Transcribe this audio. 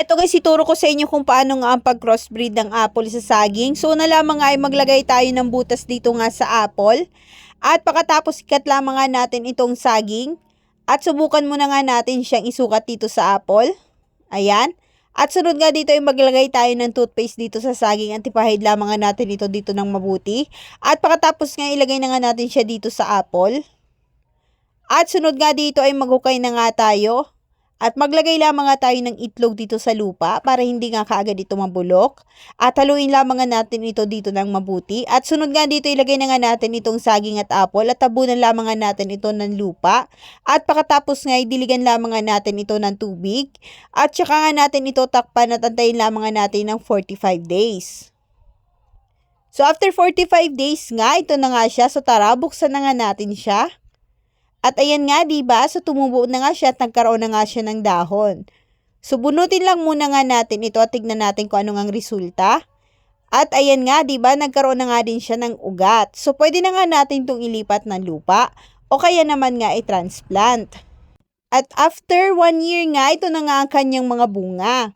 Ito guys, ituro ko sa inyo kung paano nga ang pag-crossbreed ng apple sa saging. So, una lamang nga ay maglagay tayo ng butas dito nga sa apple. At pagkatapos ikat lamang nga natin itong saging. At subukan muna nga natin siyang isukat dito sa apple. Ayan. At sunod nga dito ay maglagay tayo ng toothpaste dito sa saging at ipahid lamang nga natin ito dito ng mabuti. At pagkatapos nga ilagay na nga natin siya dito sa apple. At sunod nga dito ay maghukay na nga tayo. At maglagay lamang nga tayo ng itlog dito sa lupa para hindi nga kaagad ito mabulok. At haluin lamang nga natin ito dito ng mabuti. At sunod nga dito ilagay na nga natin itong saging at apple at tabunan lamang nga natin ito ng lupa. At pagkatapos nga diligan lamang nga natin ito ng tubig. At saka nga natin ito takpan at antayin lamang nga natin ng 45 days. So after 45 days nga, ito na nga siya. So tara, buksan na nga natin siya. At ayan nga, diba? So tumubo na nga siya at nagkaroon na nga siya ng dahon. So bunutin lang muna nga natin ito at tignan natin kung ano ang resulta. At ayan nga, diba? Nagkaroon na nga din siya ng ugat. So pwede na nga natin itong ilipat ng lupa o kaya naman nga i-transplant. At after 1 year nga, ito na nga ang kanyang mga bunga.